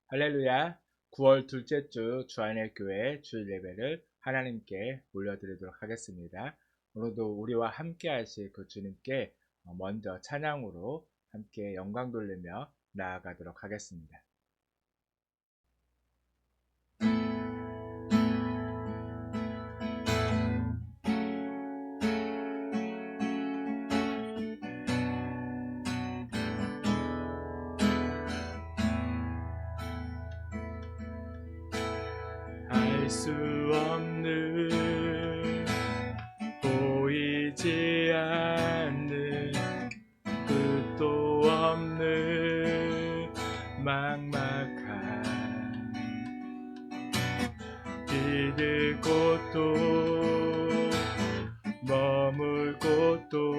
할렐루야. 9월 둘째 주 주안의 교회 주일 예배를 하나님께 올려드리도록 하겠습니다. 오늘도 우리와 함께 하실 그 주님께 먼저 찬양으로 함께 영광 돌리며 나아가도록 하겠습니다. 알 수 없는 보이지 않는 끝도 없는 막막한 이들 곳도 머물 곳도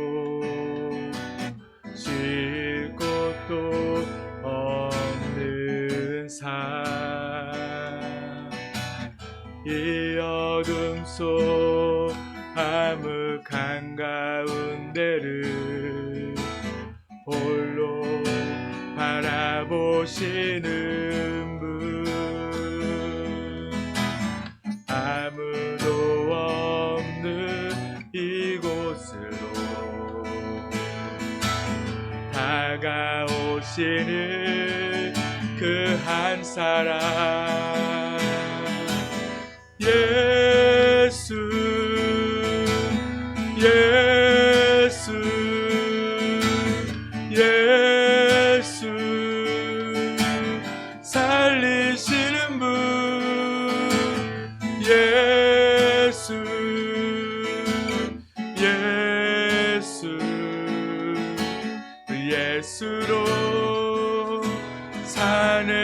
쉴 곳도 없는 삶 이 어둠 속 암흑 한가운데를 홀로 바라보시는 분 아무도 없는 이곳으로 다가오시는 그 한 사람 예수 예수 예수 살리시는 분 예수 예수 예수로 사네.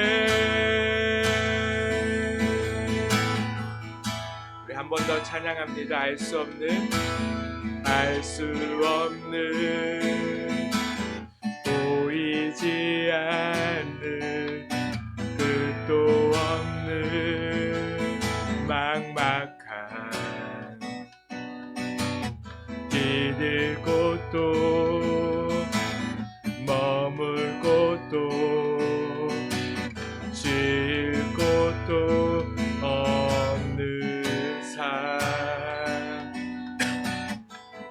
한 번 더 찬양합니다. 알 수 없는 보이지 않는 끝도 없는 막막한 이들 곳도 머물 곳도 쉴 곳도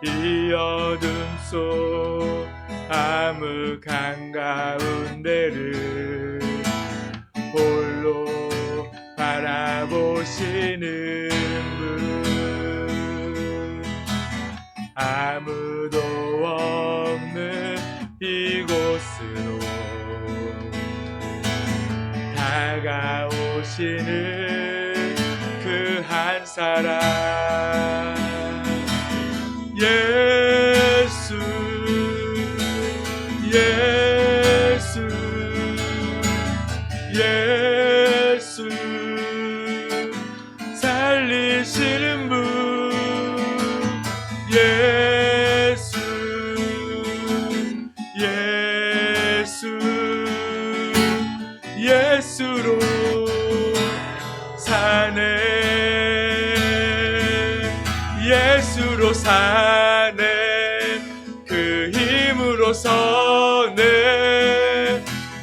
이 어둠 속 암흑 한가운데를 홀로 바라보시는 분 아무도 없는 이곳으로 다가오시는 그 한 사람 예수 예수 예수 살리시는 분 예수 예수 예수로 사네. 예수로 사네. 그 힘으로 서네.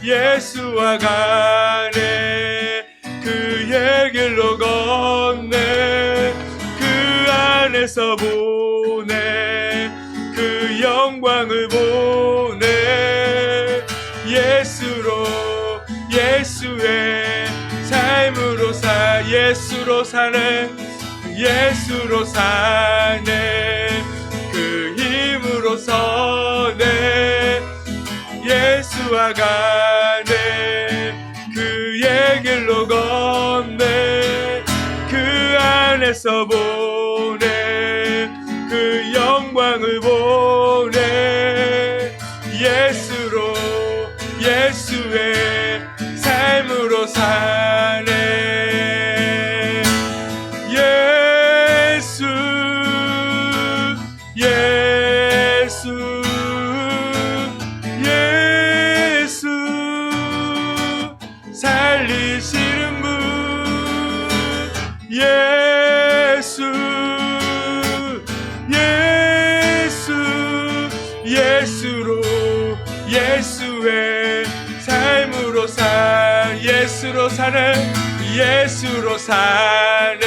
예수와 가네. 그의 길로 걷네. 그 안에서 보네. 그 영광을 보네. 예수로 예수의 삶으로 예수로 사네. 예수로 사네. 그 힘으로 서네. 예수와 가네. 그의 길로 걷네. 그 안에서 보네. 그 영광을 보네. 예수로 예수의 삶으로 사네. 예수 예수 살리시는 분 예수 예수 예수로 사네 예수로 사네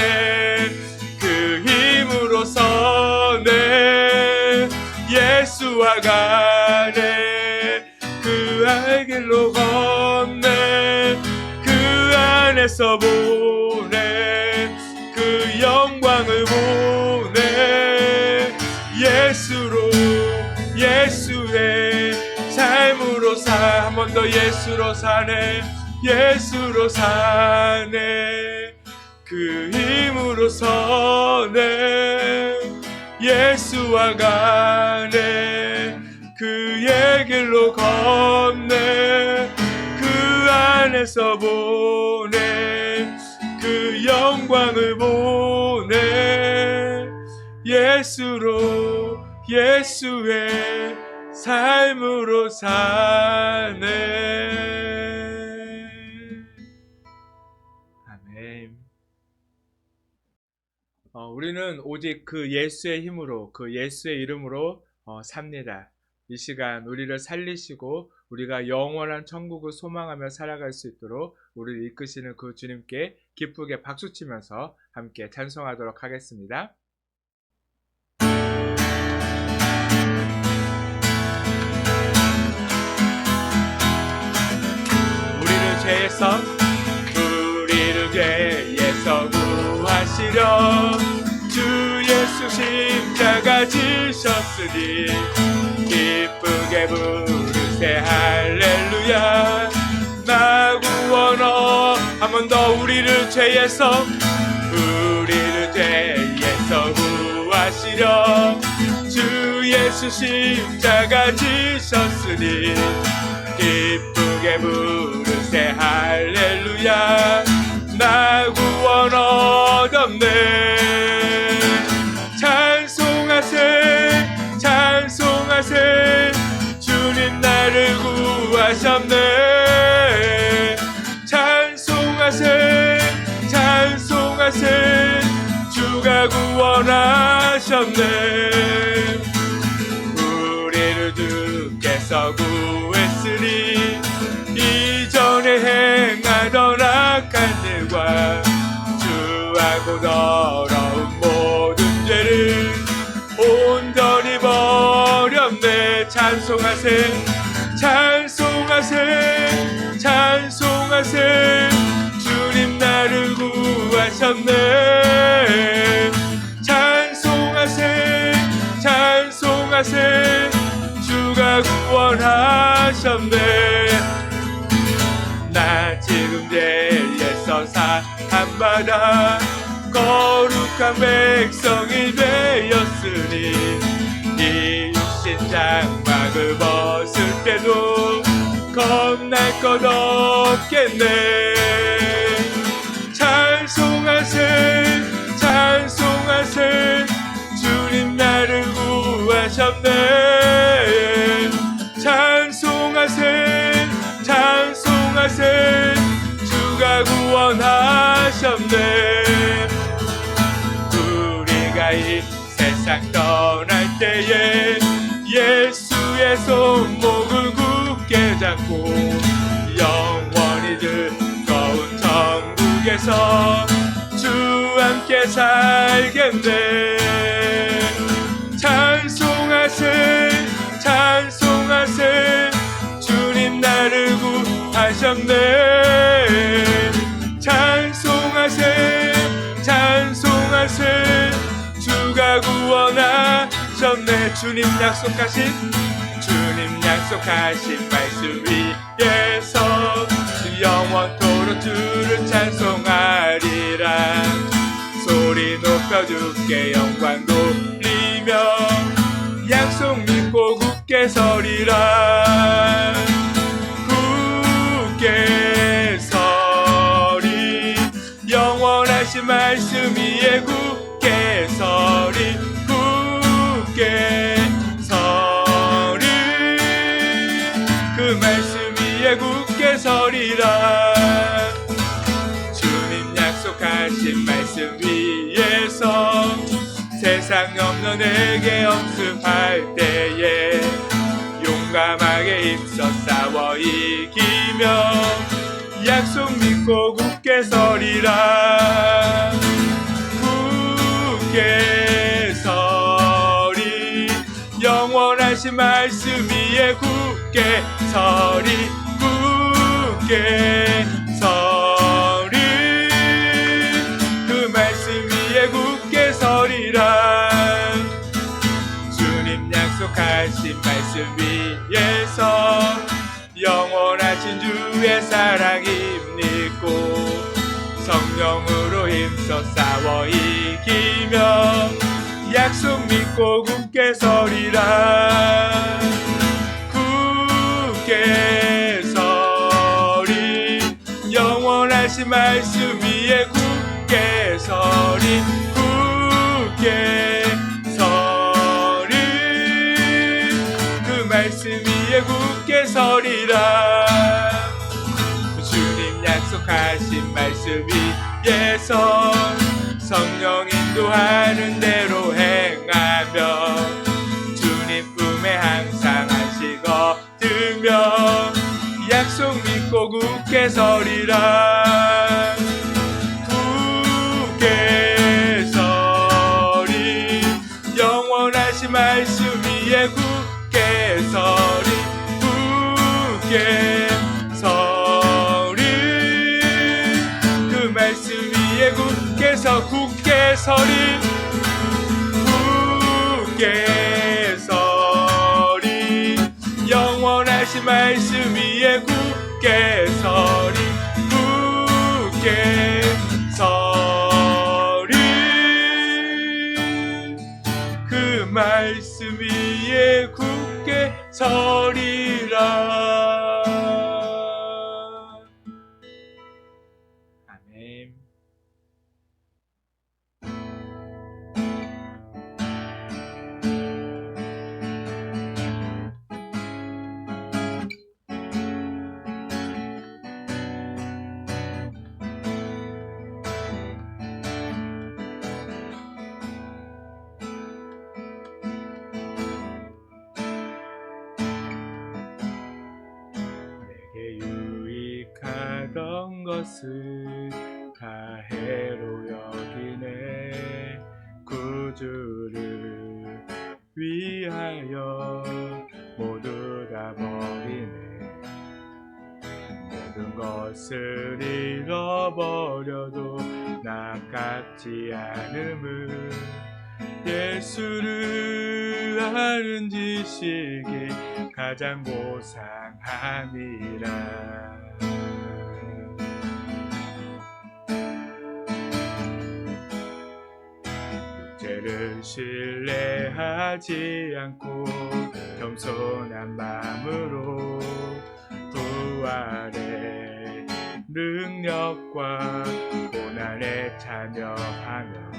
그 힘으로 서네 예수와 가네 그 길로 걷네 그 안에서 보네 그 영광을 보네 예수로 예수의 삶으로 사 한 번 더 예수로 사네 예수로 사네 그 힘으로 서네 예수와 가네 그의 길로 걷네 그 안에서 보네 그 영광을 보네 예수로 예수의 삶으로 사네 아멘. 우리는 오직 그 예수의 힘으로 그 예수의 이름으로 삽니다. 이 시간 우리를 살리시고 우리가 영원한 천국을 소망하며 살아갈 수 있도록 우리를 이끄시는 그 주님께 기쁘게 박수치면서 함께 찬송하도록 하겠습니다. 우리를 죄에서 구하시려 주 예수 십자가 지셨으니 기쁘게 부르세 할렐루야 나 구원어 한 번 더 우리를 죄에서 구하시려 주 예수 십자가 지셨으니 기쁘게 부르세 할렐루야 나 구원 얻었네 찬송하세 찬송하세 주님 나를 구하셨네 찬송하세 찬송하세 주가 구원하셨네 우리를 주께서 구했으니 이전에 행하던 악한 일과 주하고 더러운 모든 죄를 온전히 버렸네 찬송하세 찬송하세 찬송하세 주님 나를 구하셨네 찬송하세 찬송하세 주가 구원하셨네 나 지금 죄에서 사함받아 거룩한 백성이 되었으니 이 육신 장막을 벗을 때도 겁날 것 없겠네 찬송하세 찬송하세 주님 나를 구하셨네 찬송하세 찬송하세 주가 구원하셨네 우리가 이 세상 떠날 때에 예수의 손목을 굳게 잡고 영원히 즐거운 천국에서 주와 함께 살겠네 찬송하세 찬송하세 주님 나를 구하셨네 찬송하세 찬송하세 주가 구원하셨네 주님 약속하신 말씀 위에서 영원토록 주를 찬송하리라 소리 높여 주께 영광 돌리며 약속 믿고 굳게 서리라 굳게 서리 영원하신 말씀 위에 굳게 서리 굳게 서리 그 말씀 위에 굳게 서리라 주님 약속하신 말씀 위에서 세상 없는 내게 엄습할 때에 용감하게 힘써 싸워 이기며 약속 믿고 굳게 서리라. 굳게 서리 영원하신 말씀 위에 굳게 서리. 굳게 서리 그 말씀 위에 굳게 서리라. 주님 약속하신 말씀 위에서 영원하신 주의 사랑 힘입고 성령으로 힘써 싸워 이기며 약속 믿고 굳게 서리라. 굳게 서리 영원하신 말씀 위에 굳게 서리. 굳게 서리 그 말씀 위에 굳게 서리라. 주님 약속하신 말씀 위에서 성령 인도하는 대로 행하며 주님 품에 항상 안식 얻으며 약속 믿고 굳게 서리라. 굳게 서리 영원하신 말씀 위에 굳게 서리. 굳게 서리 그 말씀 위에 굳게 서리. 굳게 서리 영원하신 말씀 위에 굳게 서리. 굳게 서리 그 말씀 위에 굳게 서리라. 아멘. 유익하던 것을 다 해로 여기네. 구주를 위하여 모두 다 버리네. 모든 것을 잃어버려도 아깝지 않음을 예수를 아는 지식이 가장 고상함이라. 육체를 신뢰하지 않고 겸손한 마음으로 부활의 능력과 고난에 참여하며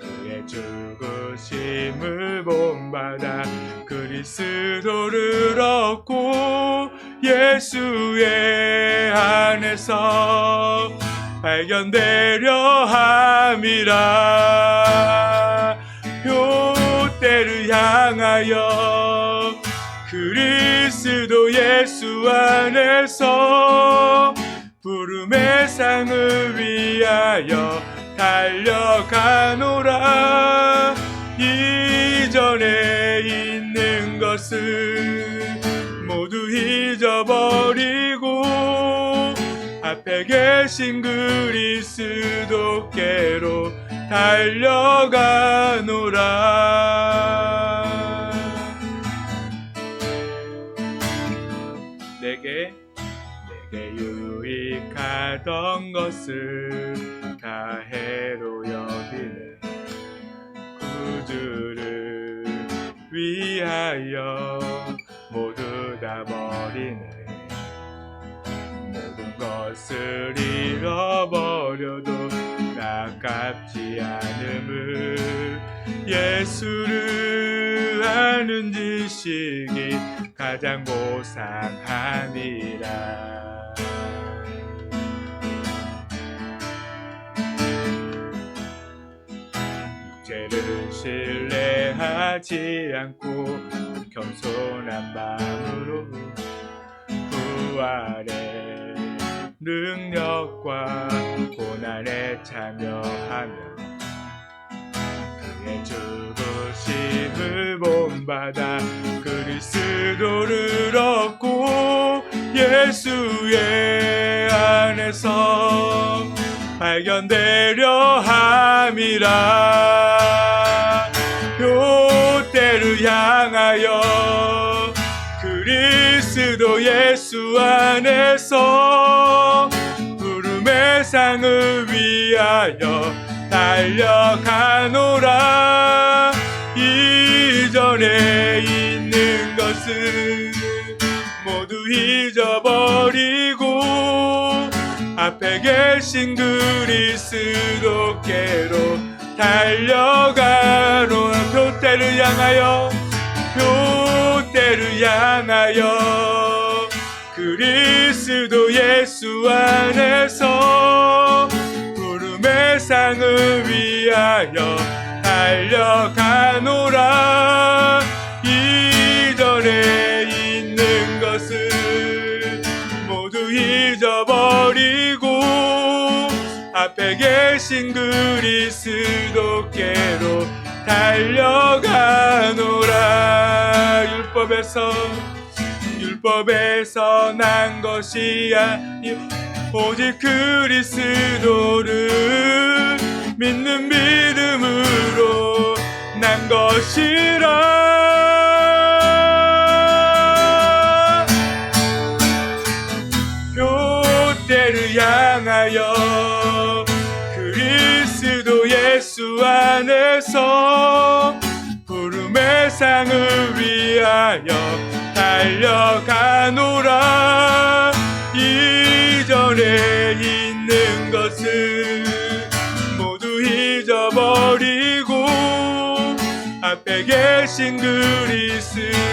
그의 죽으심을 본받아 그리스도를 얻고 예수의 안에서 발견되려 함이라. 표대를 향하여 그리스도 예수 안에서 부름의 상을 위하여 달려가노라. 이전에 있는 것을 모두 잊어버리고 앞에 계신 그리스도께로 달려가노라. 내게 유익하던 것을 다 해로 여기네. 구주를 위하여 모두 다 버리네. 모든 것을 잃어버려도 아깝지 않음을 예수를 아는 지식이 가장 고상함이라. 죄를 신뢰하지 않고 겸손한 마음으로 부활의 능력과 고난에 참여하며 그의 죽으심을 본받아 그리스도를 얻고 예수의 안에서 발견되려 함이라. 표대를 향하여 그리스도 예수 안에서 부름의 상을 위하여 달려가노라. 이전에 있는 것은 모두 잊어버리고 앞에 계신 그리스도께로 달려가노라. 표대를 향하여 표대를 향하여 그리스도 예수 안에서 부름의 상을 위하여 달려가노라. 이전에 있는 것을 모두 잊어버리고 앞에 계신 그리스도께로 달려가노라. 율법에서 난 것이 아니요 오직 그리스도를 믿는 믿음으로 난 것이라. 표대를 향하여 그리스도 예수 안에서 부름의 상을 위하여 달려가노라. 이전에 있는 것을 모두 잊어버리고 앞에 계신 그리스도께로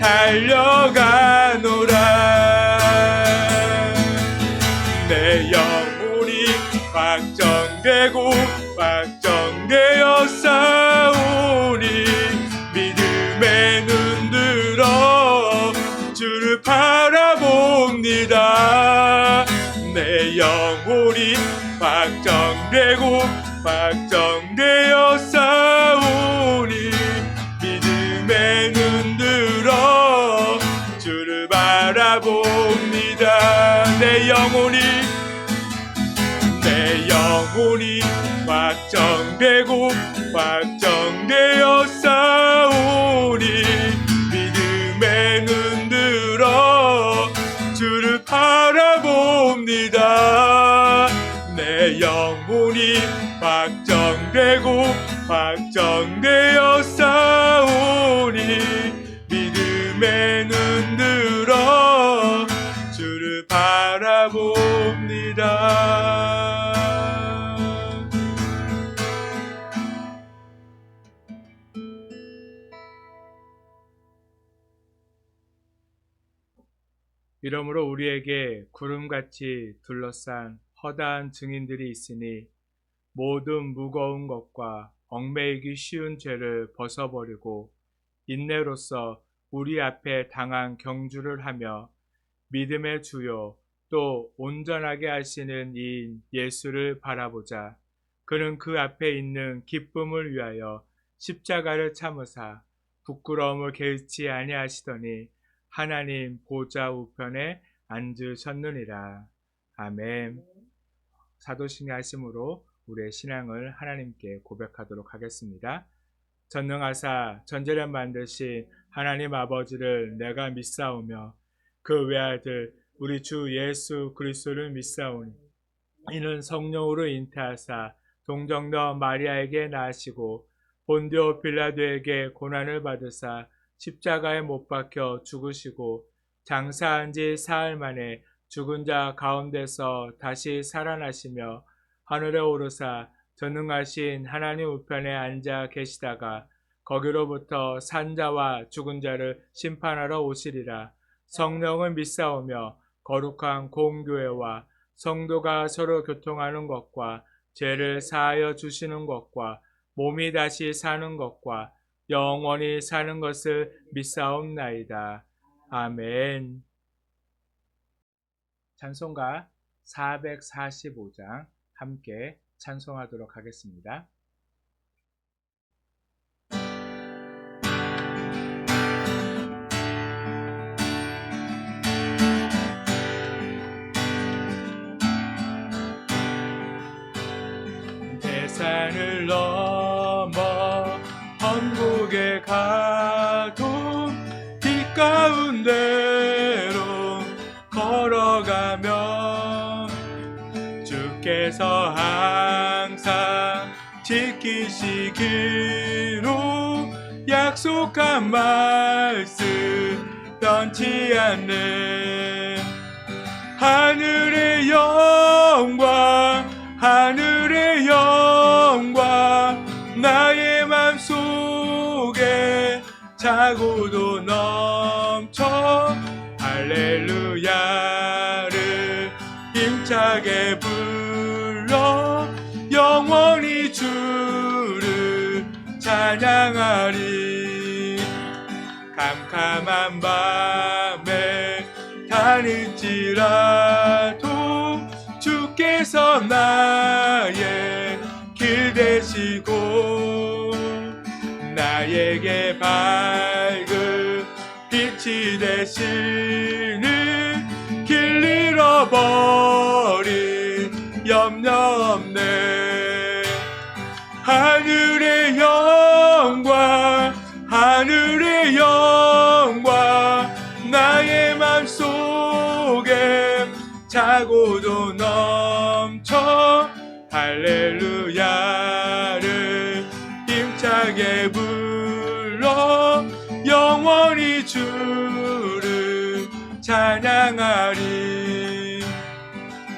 달려가노라. 내 영혼이 확정되고 확정되어 싸우니 믿음의 눈 들어 주를 바라봅니다. 내 영혼이 확정되고 확정되어 싸우니 믿음의 눈 들어 주를 바라봅니다. 내 영혼이 확정되고 확정되어 싸우니 믿음의 눈 들어 주를 바라봅니다. 내 영혼이 확정되고 확정되어 싸우니 믿음의 눈 들어 주를 바라봅니다. 이러므로 우리에게 구름같이 둘러싼 허다한 증인들이 있으니 모든 무거운 것과 얽매이기 쉬운 죄를 벗어버리고 인내로써 우리 앞에 당한 경주를 하며 믿음의 주요 또 온전하게 하시는 이인 예수를 바라보자. 그는 그 앞에 있는 기쁨을 위하여 십자가를 참으사 부끄러움을 개의치 아니하시더니 하나님 보좌 우편에 앉으셨느니라. 아멘. 사도신의 하심으로 우리의 신앙을 하나님께 고백하도록 하겠습니다. 전능하사 전제를 만드신 하나님 아버지를 내가 믿사오며 그 외아들 우리 주 예수 그리스도를 믿사오니 이는 성령으로 잉태하사 동정녀 마리아에게 낳으시고 본디오 빌라도에게 고난을 받으사 십자가에 못 박혀 죽으시고 장사한 지 사흘 만에 죽은 자 가운데서 다시 살아나시며 하늘에 오르사 전능하신 하나님 우편에 앉아 계시다가 거기로부터 산자와 죽은 자를 심판하러 오시리라. 성령을 믿사오며 거룩한 공교회와 성도가 서로 교통하는 것과 죄를 사하여 주시는 것과 몸이 다시 사는 것과 영원히 사는 것을 믿사옵나이다. 아멘. 찬송가 445장 함께 찬송하도록 하겠습니다. 대산을 넘어 천국에 가도 길 가운데로 걸어가면 주께서 항상 지키시기로 약속한 말씀 변치 않네. 하늘의 영광 하늘의 영광 나의 맘속에 차고도 넘쳐 할렐루야를 힘차게 불러 영원히 주를 찬양하리. 캄캄한 밤에 다닐지라도 주께서 나의 길 되시고 나에게 밝은 빛이 되시는 길 잃어버린 염려 없네. 하늘의 영광 하늘의 영광 나의 맘속에 차고도 넘쳐 할렐루야를 힘차게 불러 영원히 주를 찬양하리.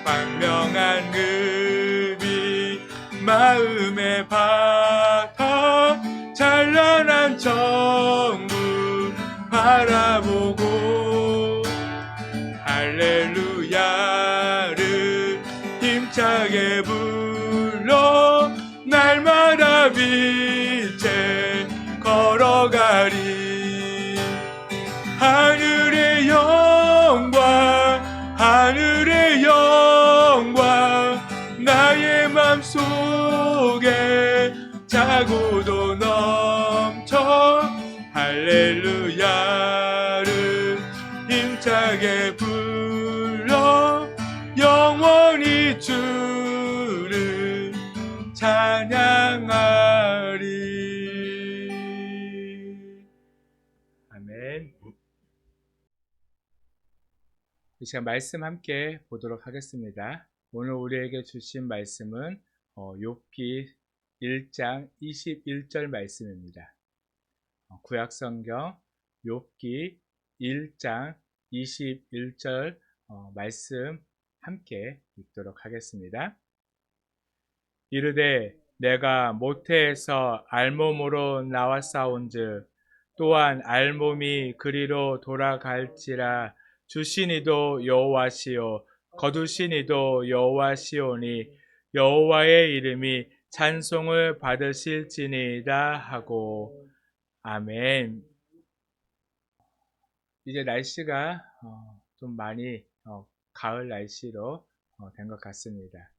광명한 금이 마음에 박아 찬란한 천국 바라보고 할렐루야를 힘차게 불러 날마다 빛에 걸어가리. 하늘의 영광 하늘의 영광 나의 맘속에 차고도 넘쳐 할렐루야를 힘차게 불러 영원히 주를 찬양하리. 아멘. 이 시간 말씀 함께 보도록 하겠습니다. 오늘 우리에게 주신 말씀은 욥기 1장 21절 말씀입니다. 구약성경 욥기 1장 21절 말씀 함께 읽도록 하겠습니다. 이르되 내가 모태에서 알몸으로 나왔사온즉 또한 알몸이 그리로 돌아갈지라. 주시니도 여호와시요 거두시니도 여호와시오니 여호와의 이름이 찬송을 받으실지니이다 하고. 아멘. 이제 날씨가 좀 많이 가을 날씨로 된 것 같습니다.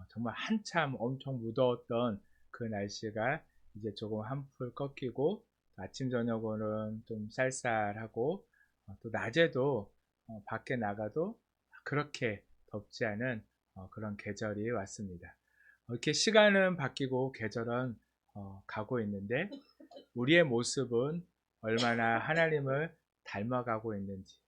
정말 한참 엄청 무더웠던 그 날씨가 이제 조금 한풀 꺾이고 아침 저녁으로는 좀 쌀쌀하고 또 낮에도 밖에 나가도 그렇게 덥지 않은 그런 계절이 왔습니다. 이렇게 시간은 바뀌고 계절은 가고 있는데 우리의 모습은 얼마나 하나님을 닮아가고 있는지,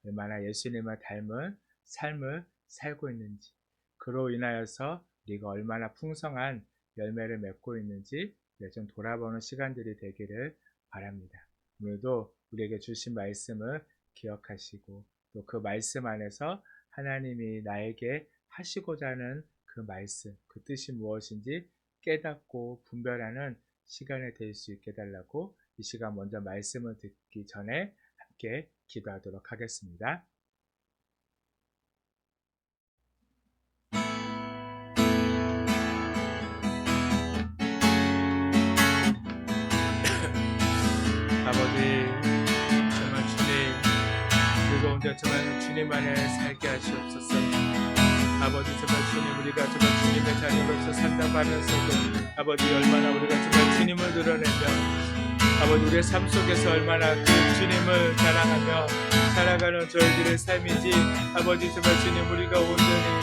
얼마나 예수님을 닮은 삶을 살고 있는지, 그로 인하여서 우리가 얼마나 풍성한 열매를 맺고 있는지 좀 돌아보는 시간들이 되기를 바랍니다. 오늘도 우리에게 주신 말씀을 기억하시고 또 그 말씀 안에서 하나님이 나에게 하시고자 하는 그 말씀, 그 뜻이 무엇인지 깨닫고 분별하는 시간이 될 수 있게 해달라고 이 시간 먼저 말씀을 듣기 전에 함께 기도하도록 하겠습니다. 아버지, 정말 주님, 그리고 정말 주님 주님 안에 살게 하시옵소서. 아버지 정말 주님, 우리가 정말 주님의 자녀로서 산다고 하면서도 아버지 얼마나 우리가 정말 주님을 드러내며 아버지 우리의 삶 속에서 얼마나 그 주님을 자랑하며 살아가는 저희들의 삶인지 아버지 정말 주님, 우리가 온전히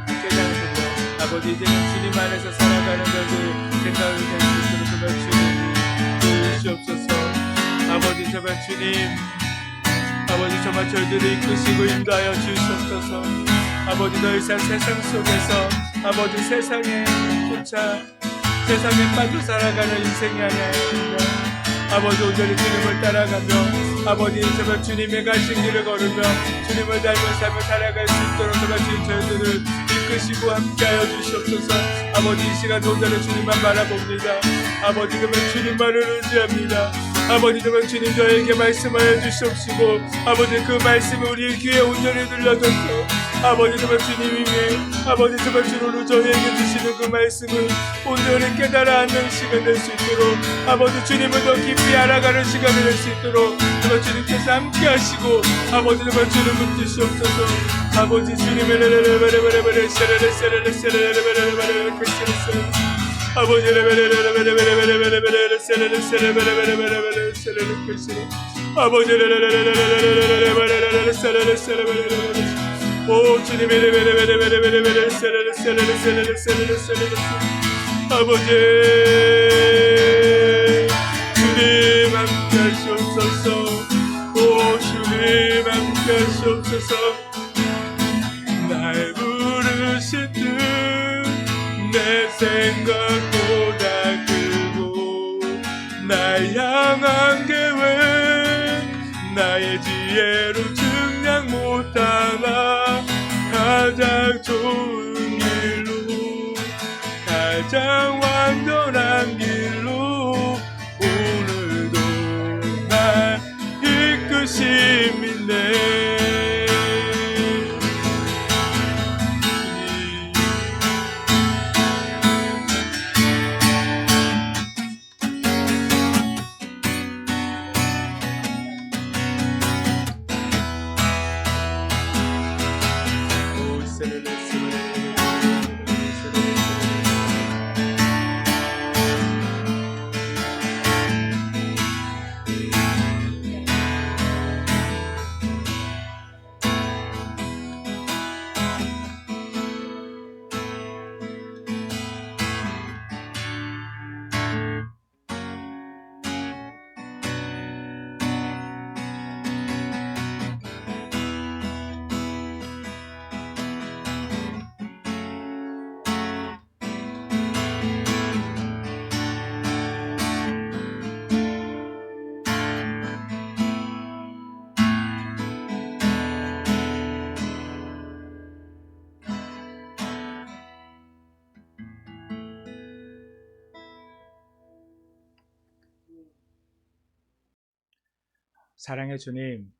깨달으며 아버지 이제는 주님 안에서 살아가는 저희들 생각을 할 수 있도록 정말 주님 도우시옵소서. 아버지 정말 주님, 아버지 정말 저희들을 이끄시고 인도하여 주시옵소서. 아버지 더 이상 세상 속에서 아버지 세상에 쫓아 세상에 빠져 살아가는 인생이 아니라 아버지 온전히 주님을 따라가며 아버지 정말 주님의 가신 길을 걸으며 주님을 닮은 삶을 살아갈 수 있도록 정말 주님 저희들을 이끄시고 함께하여 주시옵소서. 아버지 이 시간 온전히 주님만 바라봅니다. 아버지 그러면 주님만을 의지합니다. 아버지 정말 주님 저에게 말씀하여 주시옵시고 아버지 그 말씀이 우리 귀에 온전히 들려져서 아버지 정말 주님이 아버지 정말 주로 저희에게 주시는 그 말씀을 온전히 깨달아 앉는 시간 될 수 있도록 아버지 주님을 더 깊이 알아가는 시간이 될 수 있도록 정말 주님께서 함께 하시고 아버지 정말 주님을 주시옵소서. 아버지 주님의 아버지 오 주님의 아버지 주님 함께 하시옵소서. 오 주님 함께 하시옵소서. 날 부르신 듯 내 생각보다 크고 날 향한 계획 나의 지혜로 증량 못하나 가장 좋은 길로 가장 완전한 길로 오늘도 날 이끄심이네. 사랑의 주님,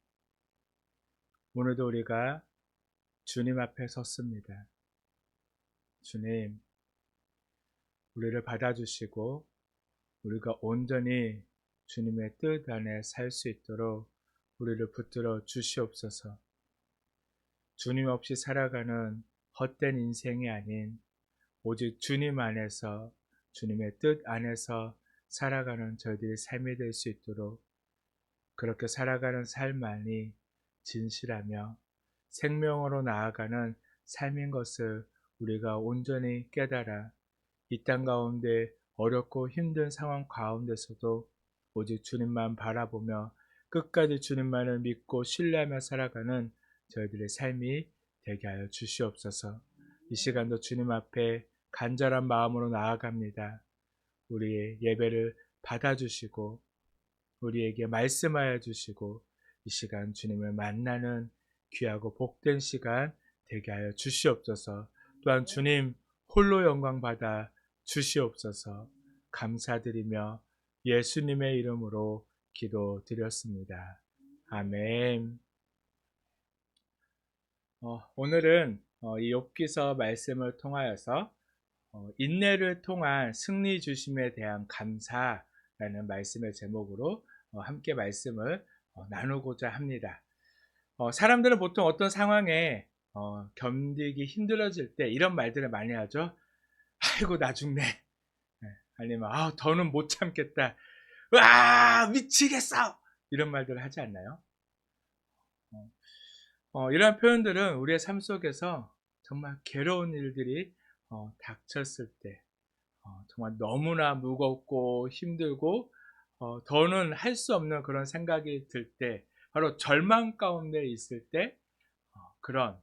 오늘도 우리가 주님 앞에 섰습니다. 주님, 우리를 받아주시고 우리가 온전히 주님의 뜻 안에 살 수 있도록 우리를 붙들어 주시옵소서. 주님 없이 살아가는 헛된 인생이 아닌 오직 주님 안에서 주님의 뜻 안에서 살아가는 저희들의 삶이 될 수 있도록 그렇게 살아가는 삶만이 진실하며 생명으로 나아가는 삶인 것을 우리가 온전히 깨달아 이 땅 가운데 어렵고 힘든 상황 가운데서도 오직 주님만 바라보며 끝까지 주님만을 믿고 신뢰하며 살아가는 저희들의 삶이 되게 하여 주시옵소서. 이 시간도 주님 앞에 간절한 마음으로 나아갑니다. 우리의 예배를 받아주시고 우리에게 말씀하여 주시고 이 시간 주님을 만나는 귀하고 복된 시간 되게 하여 주시옵소서. 또한 주님 홀로 영광 받아 주시옵소서. 감사드리며 예수님의 이름으로 기도드렸습니다. 아멘. 오늘은 이 욥기서 말씀을 통하여서 인내를 통한 승리 주심에 대한 감사라는 말씀의 제목으로 함께 말씀을 나누고자 합니다. 사람들은 보통 어떤 상황에 견디기 힘들어질 때 이런 말들을 많이 하죠. 아이고 나 죽네. 예, 아니면 더는 못 참겠다. 와 미치겠어. 이런 말들을 하지 않나요? 어, 이러한 표현들은 우리의 삶 속에서 정말 괴로운 일들이 닥쳤을 때 정말 너무나 무겁고 힘들고 더는 할 수 없는 그런 생각이 들 때, 바로 절망 가운데 있을 때 그런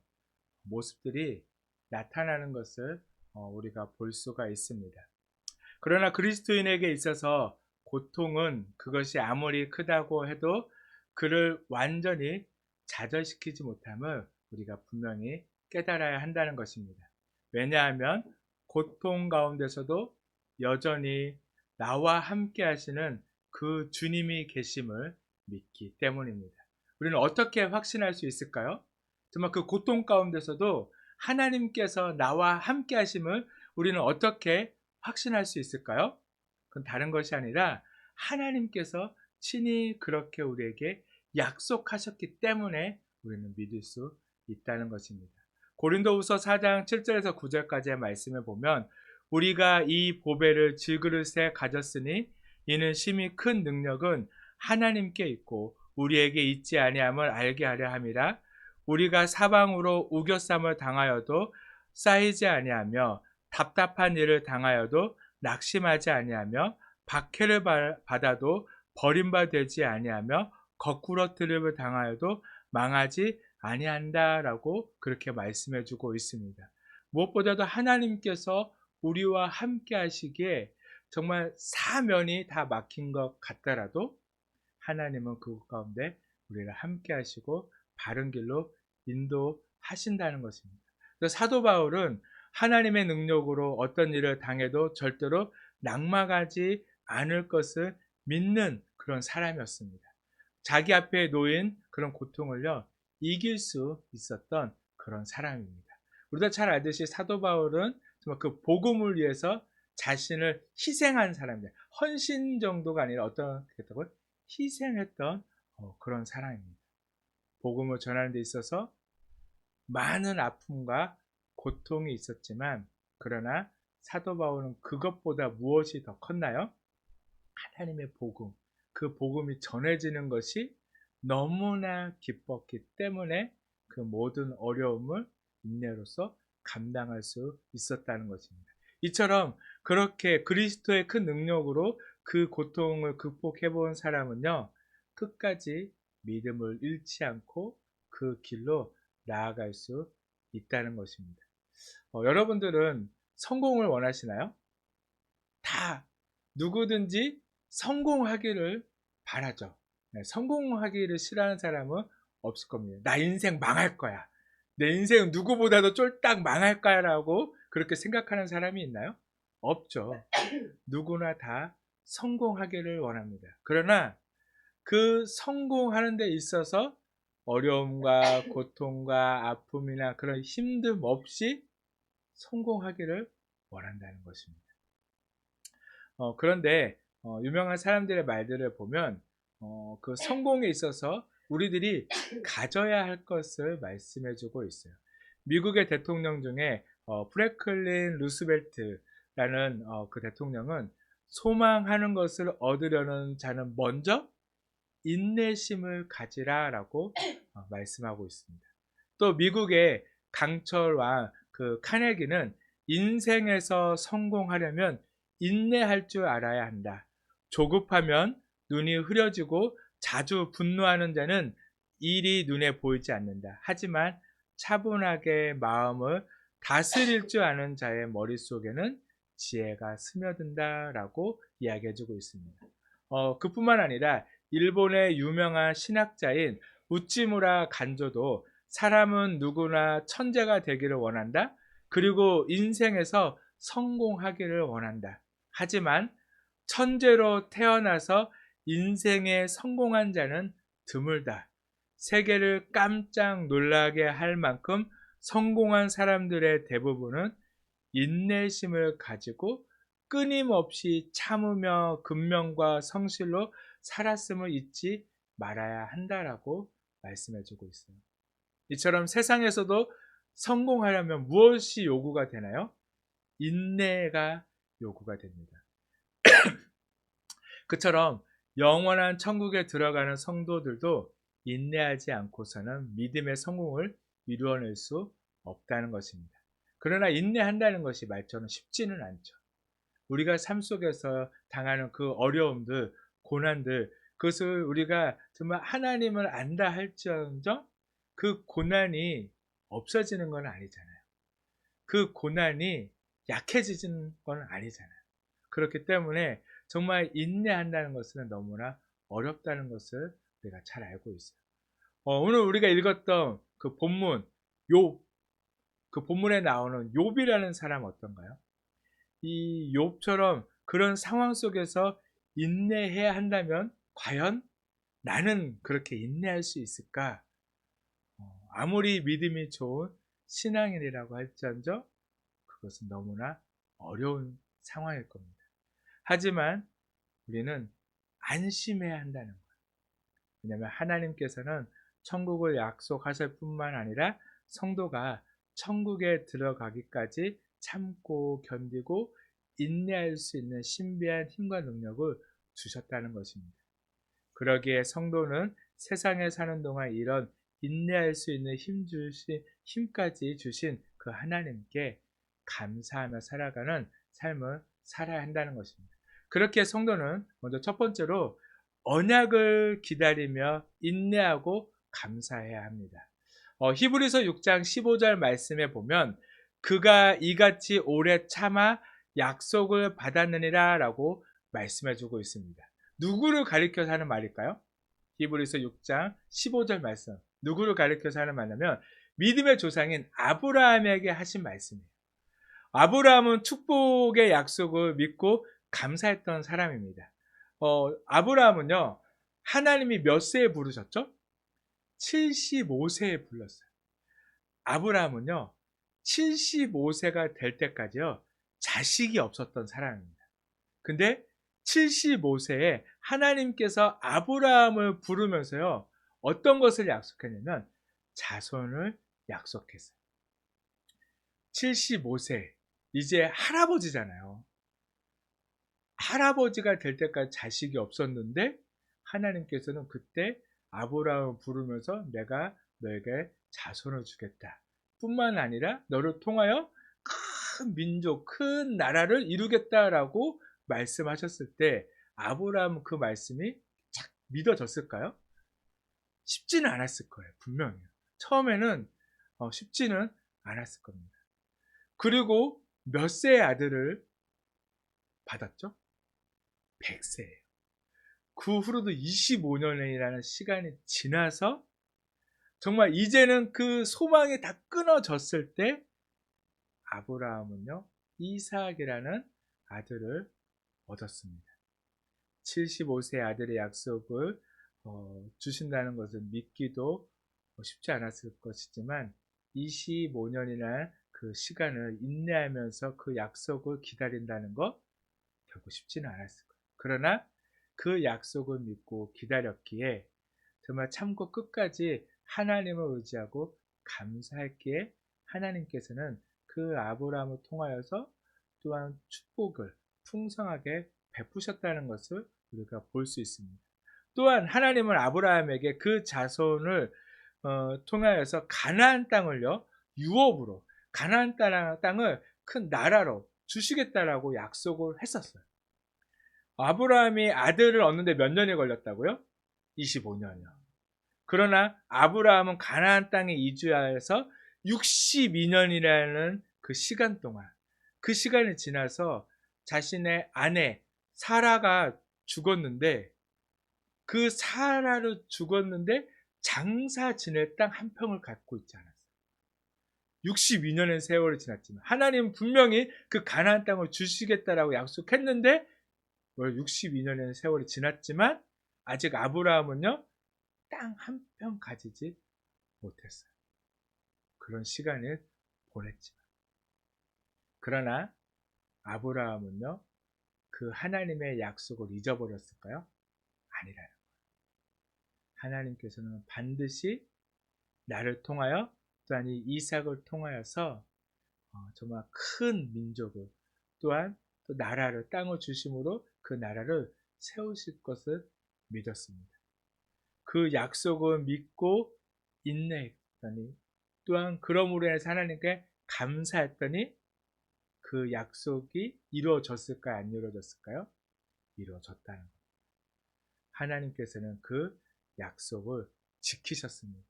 모습들이 나타나는 것을 우리가 볼 수가 있습니다. 그러나 그리스도인에게 있어서 고통은 그것이 아무리 크다고 해도 그를 완전히 좌절시키지 못함을 우리가 분명히 깨달아야 한다는 것입니다. 왜냐하면 고통 가운데서도 여전히 나와 함께 하시는 그 주님이 계심을 믿기 때문입니다. 우리는 어떻게 확신할 수 있을까요? 정말 그 고통 가운데서도 하나님께서 나와 함께 하심을 우리는 어떻게 확신할 수 있을까요? 그건 다른 것이 아니라 하나님께서 친히 그렇게 우리에게 약속하셨기 때문에 우리는 믿을 수 있다는 것입니다. 고린도후서 4장 7절에서 9절까지의 말씀을 보면, 우리가 이 보배를 질그릇에 가졌으니 이는 심히 큰 능력은 하나님께 있고 우리에게 있지 아니함을 알게 하려 함이라. 우리가 사방으로 우겨쌈을 당하여도 쌓이지 아니하며 답답한 일을 당하여도 낙심하지 아니하며 박해를 받아도 버림받지 아니하며 거꾸로 트림을 당하여도 망하지 아니한다라고 그렇게 말씀해 주고 있습니다. 무엇보다도 하나님께서 우리와 함께 하시기에 정말 사면이 다 막힌 것 같더라도 하나님은 그 가운데 우리를 함께 하시고 바른 길로 인도하신다는 것입니다. 그래서 사도 바울은 하나님의 능력으로 어떤 일을 당해도 절대로 낙망하지 않을 것을 믿는 그런 사람이었습니다. 자기 앞에 놓인 그런 고통을요, 이길 수 있었던 그런 사람입니다. 우리도 잘 알듯이 사도 바울은 정말 그 복음을 위해서 자신을 희생한 사람입니다. 헌신 정도가 아니라 어떻게 했다고요? 희생했던 그런 사람입니다. 복음을 전하는 데 있어서 많은 아픔과 고통이 있었지만, 그러나 사도 바울은 그것보다 무엇이 더 컸나요? 하나님의 복음, 그 복음이 전해지는 것이 너무나 기뻤기 때문에 그 모든 어려움을 인내로서 감당할 수 있었다는 것입니다. 이처럼 그렇게 그리스도의 큰 능력으로 그 고통을 극복해 본 사람은요, 끝까지 믿음을 잃지 않고 그 길로 나아갈 수 있다는 것입니다. 여러분들은 성공을 원하시나요? 다 누구든지 성공하기를 바라죠. 네, 성공하기를 싫어하는 사람은 없을 겁니다. 나 인생 망할 거야. 내 인생 누구보다도 쫄딱 망할 거야 라고 그렇게 생각하는 사람이 있나요? 없죠. 누구나 다 성공하기를 원합니다. 그러나 그 성공하는 데 있어서 어려움과 고통과 아픔이나 그런 힘듦 없이 성공하기를 원한다는 것입니다. 그런데 유명한 사람들의 말들을 보면 그 성공에 있어서 우리들이 가져야 할 것을 말씀해 주고 있어요. 미국의 대통령 중에 프랭클린 루스벨트라는 그 대통령은, 소망하는 것을 얻으려는 자는 먼저 인내심을 가지라라고 말씀하고 있습니다. 또 미국의 강철 왕 그 카네기는, 인생에서 성공하려면 인내할 줄 알아야 한다. 조급하면 눈이 흐려지고 자주 분노하는 자는 일이 눈에 보이지 않는다. 하지만 차분하게 마음을 다스릴 줄 아는 자의 머릿속에는 지혜가 스며든다라고 이야기해주고 있습니다. 그뿐만 아니라 일본의 유명한 신학자인 우찌무라 간조도, 사람은 누구나 천재가 되기를 원한다. 그리고 인생에서 성공하기를 원한다. 하지만 천재로 태어나서 인생에 성공한 자는 드물다. 세계를 깜짝 놀라게 할 만큼 성공한 사람들의 대부분은 인내심을 가지고 끊임없이 참으며 근면과 성실로 살았음을 잊지 말아야 한다라고 말씀해 주고 있어요. 이처럼 세상에서도 성공하려면 무엇이 요구가 되나요? 인내가 요구가 됩니다. 그처럼 영원한 천국에 들어가는 성도들도 인내하지 않고서는 믿음의 성공을 이루어낼 수 없다는 것입니다. 그러나 인내한다는 것이 말처럼 쉽지는 않죠. 우리가 삶 속에서 당하는 그 어려움들, 고난들, 그것을 우리가 정말 하나님을 안다 할지언정 그 고난이 없어지는 건 아니잖아요. 그 고난이 약해지는 건 아니잖아요. 그렇기 때문에 정말 인내한다는 것은 너무나 어렵다는 것을 우리가 잘 알고 있어요. 오늘 우리가 읽었던 그 본문, 욥, 그 본문에 나오는 욥이라는 사람 어떤가요? 이 욥처럼 그런 상황 속에서 인내해야 한다면 과연 나는 그렇게 인내할 수 있을까? 아무리 믿음이 좋은 신앙인이라고 할지언정 그것은 너무나 어려운 상황일 겁니다. 하지만 우리는 안심해야 한다는 거예요. 왜냐하면 하나님께서는 천국을 약속하실 뿐만 아니라 성도가 천국에 들어가기까지 참고 견디고 인내할 수 있는 신비한 힘과 능력을 주셨다는 것입니다. 그러기에 성도는 세상에 사는 동안 이런 인내할 수 있는 힘까지 주신 그 하나님께 감사하며 살아가는 삶을 살아야 한다는 것입니다. 그렇게 성도는 먼저 첫 번째로 언약을 기다리며 인내하고 감사해야 합니다. 히브리서 6장 15절 말씀에 보면 그가 이같이 오래 참아 약속을 받았느니라 라고 말씀해 주고 있습니다. 누구를 가리켜서 하는 말일까요? 히브리서 6장 15절 말씀. 누구를 가리켜서 하는 말이냐면 믿음의 조상인 아브라함에게 하신 말씀이에요. 아브라함은 축복의 약속을 믿고 감사했던 사람입니다. 아브라함은요, 하나님이 몇 세에 부르셨죠? 75세에 불렀어요. 아브라함은요, 75세가 될 때까지요, 자식이 없었던 사람입니다. 근데 75세에 하나님께서 아브라함을 부르면서요, 어떤 것을 약속했냐면, 자손을 약속했어요. 75세, 이제 할아버지잖아요. 할아버지가 될 때까지 자식이 없었는데 하나님께서는 그때 아브라함을 부르면서 내가 너에게 자손을 주겠다. 뿐만 아니라 너를 통하여 큰 민족, 큰 나라를 이루겠다라고 말씀하셨을 때 아브라함은 그 말씀이 착 믿어졌을까요? 쉽지는 않았을 거예요. 분명히. 처음에는 쉽지는 않았을 겁니다. 그리고 몇 세의 아들을 받았죠? 100세예요. 그 후로도 25년이라는 시간이 지나서 정말 이제는 그 소망이 다 끊어졌을 때 아브라함은요, 이삭이라는 아들을 얻었습니다. 75세 아들의 약속을 주신다는 것은 믿기도 쉽지 않았을 것이지만 25년이나 그 시간을 인내하면서 그 약속을 기다린다는 것 결국 쉽지는 않았을 거예요. 그러나 그 약속을 믿고 기다렸기에 정말 참고 끝까지 하나님을 의지하고 감사했기에 하나님께서는 그 아브라함을 통하여서 또한 축복을 풍성하게 베푸셨다는 것을 우리가 볼 수 있습니다. 또한 하나님은 아브라함에게 그 자손을 통하여서 가나안 땅을요, 유업으로 가나안 땅을 큰 나라로 주시겠다라고 약속을 했었어요. 아브라함이 아들을 얻는데 몇 년이 걸렸다고요? 25년이요. 그러나 아브라함은 가나안 땅에 이주하여서 62년이라는 그 시간 동안, 그 시간이 지나서 자신의 아내 사라가 죽었는데, 그 사라를 죽었는데 장사 지낼 땅 한 평을 갖고 있지 않았어요. 62년의 세월이 지났지만 하나님은 분명히 그 가나안 땅을 주시겠다라고 약속했는데 62년의 세월이 지났지만 아직 아브라함은요, 땅 한 평 가지지 못했어요. 그런 시간을 보냈지만. 그러나 아브라함은요, 그 하나님의 약속을 잊어버렸을까요? 아니라요. 하나님께서는 반드시 나를 통하여 또한 이 이삭을 통하여서 정말 큰 민족을 또한 또 나라를 땅을 주심으로 그 나라를 세우실 것을 믿었습니다. 그 약속을 믿고 인내했더니 또한 그러므로 인해서 하나님께 감사했더니 그 약속이 이루어졌을까요? 안 이루어졌을까요? 이루어졌다는 것. 하나님께서는 그 약속을 지키셨습니다.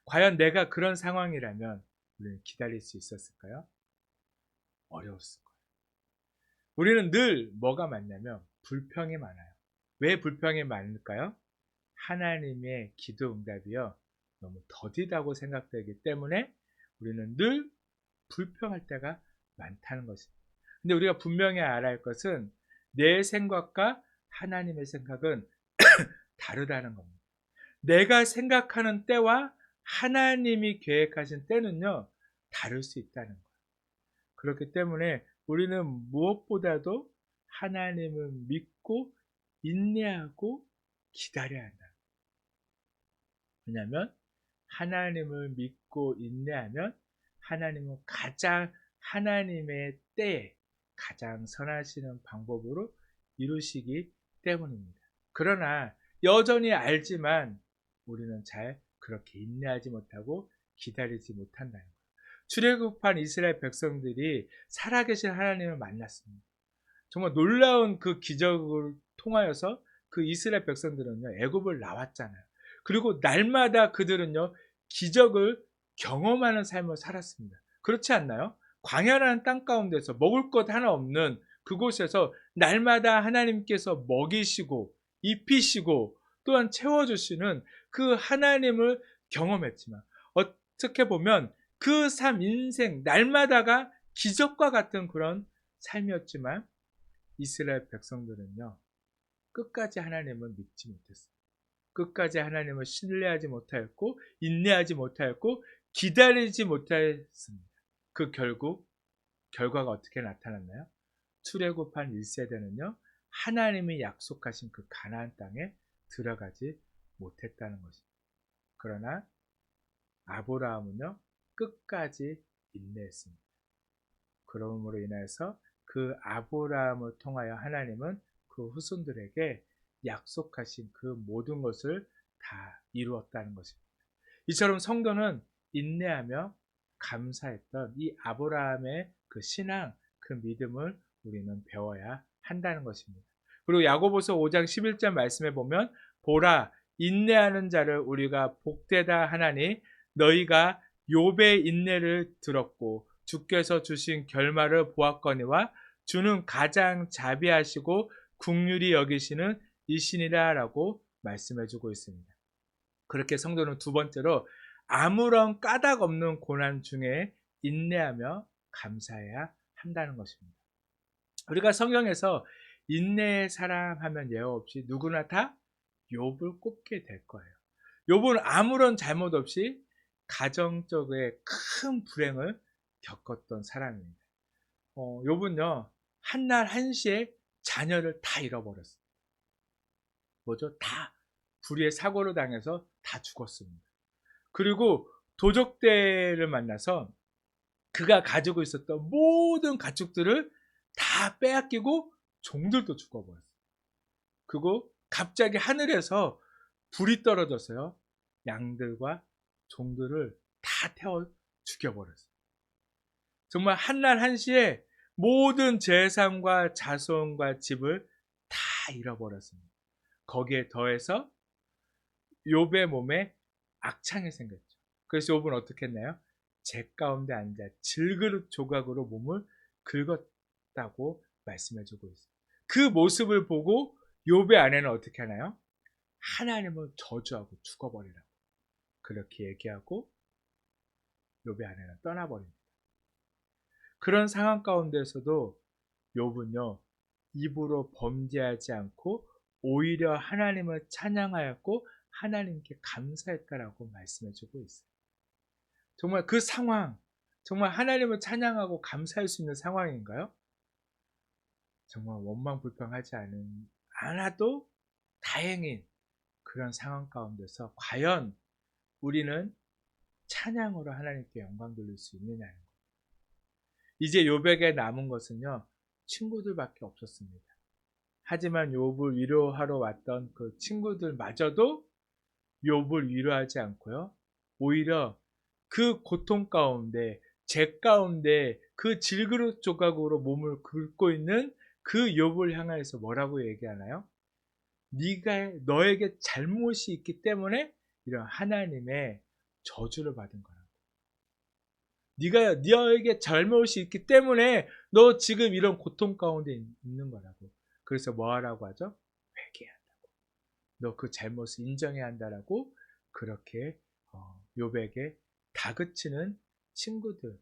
과연 내가 그런 상황이라면 우리는 기다릴 수 있었을까요? 어려웠을 거예요. 우리는 늘 뭐가 많냐면 불평이 많아요. 왜 불평이 많을까요? 하나님의 기도 응답이요 너무 더디다고 생각되기 때문에 우리는 늘 불평할 때가 많다는 것입니다. 근데 우리가 분명히 알아야 할 것은 내 생각과 하나님의 생각은 다르다는 겁니다. 내가 생각하는 때와 하나님이 계획하신 때는요 다를 수 있다는 거예요. 그렇기 때문에 우리는 무엇보다도 하나님을 믿고 인내하고 기다려야 한다. 왜냐하면 하나님을 믿고 인내하면 하나님은 가장 하나님의 때에 가장 선하시는 방법으로 이루시기 때문입니다. 그러나 여전히 알지만 우리는 잘 그렇게 인내하지 못하고 기다리지 못한다는 거예요. 출애굽한 이스라엘 백성들이 살아계신 하나님을 만났습니다. 정말 놀라운 그 기적을 통하여서 그 이스라엘 백성들은요 애굽을 나왔잖아요. 그리고 날마다 그들은요 기적을 경험하는 삶을 살았습니다. 그렇지 않나요? 광야라는 땅 가운데서 먹을 것 하나 없는 그곳에서 날마다 하나님께서 먹이시고 입히시고 또한 채워주시는 그 하나님을 경험했지만 어떻게 보면 그 삶 인생 날마다가 기적과 같은 그런 삶이었지만 이스라엘 백성들은요 끝까지 하나님을 믿지 못했어요. 끝까지 하나님을 신뢰하지 못하였고 인내하지 못하였고 기다리지 못하였습니다. 그 결과가 어떻게 나타났나요? 출애굽한 1세대는요 하나님이 약속하신 그 가나안 땅에 들어가지 못했다는 것입니다. 그러나 아브라함은요 끝까지 인내했습니다. 그러므로 인해서 그 아브라함을 통하여 하나님은 그 후손들에게 약속하신 그 모든 것을 다 이루었다는 것입니다. 이처럼 성도는 인내하며 감사했던 이 아브라함의 그 신앙, 그 믿음을 우리는 배워야 한다는 것입니다. 그리고 야고보서 5장 11절 말씀에 보면 보라 인내하는 자를 우리가 복되다 하나니 너희가 욥의 인내를 들었고 주께서 주신 결말을 보았거니와 주는 가장 자비하시고 긍휼히 여기시는 이신이라 라고 말씀해 주고 있습니다. 그렇게 성도는 두 번째로 아무런 까닭 없는 고난 중에 인내하며 감사해야 한다는 것입니다. 우리가 성경에서 인내의 사람 하면 예외 없이 누구나 다 욥을 꼽게 될 거예요. 욥은 아무런 잘못 없이 가정적의 큰 불행을 겪었던 사람입니다. 욥은요 한날 한시에 자녀를 다 잃어버렸어요. 뭐죠? 다 불의의 사고를 당해서 다 죽었습니다. 그리고 도적대를 만나서 그가 가지고 있었던 모든 가축들을 다 빼앗기고 종들도 죽어버렸어요. 그리고 갑자기 하늘에서 불이 떨어져서요 양들과 종들을 다 태워 죽여버렸어요. 정말 한날 한시에 모든 재산과 자손과 집을 다 잃어버렸습니다. 거기에 더해서 욥의 몸에 악창이 생겼죠. 그래서 욥은 어떻게 했나요? 재 가운데 앉아 질그릇 조각으로 몸을 긁었다고 말씀해주고 있어요. 그 모습을 보고 욥의 아내는 어떻게 하나요? 하나님을 저주하고 죽어버리라고 그렇게 얘기하고 욥의 아내는 떠나버립니다. 그런 상황 가운데서도 욥은요 입으로 범죄하지 않고 오히려 하나님을 찬양하였고 하나님께 감사했다라고 말씀해주고 있어요. 정말 그 상황, 정말 하나님을 찬양하고 감사할 수 있는 상황인가요? 정말 원망불평하지 않아도 다행인 그런 상황 가운데서 과연 우리는 찬양으로 하나님께 영광 돌릴 수 있느냐는 거예요. 이제 욥에게 남은 것은요, 친구들밖에 없었습니다. 하지만 욥을 위로하러 왔던 그 친구들마저도 욥을 위로하지 않고요, 오히려 그 고통 가운데, 죄 가운데 그 질그릇 조각으로 몸을 긁고 있는 그 욥을 향해서 뭐라고 얘기하나요? 네가 너에게 잘못이 있기 때문에 이런 하나님의 저주를 받은 거라고. 네가 너에게 잘못이 있기 때문에 너 지금 이런 고통 가운데 있는 거라고. 그래서 뭐 하라고 하죠? 회개한다고. 너 그 잘못을 인정해야 한다라고 그렇게 욥에게 다그치는 친구들.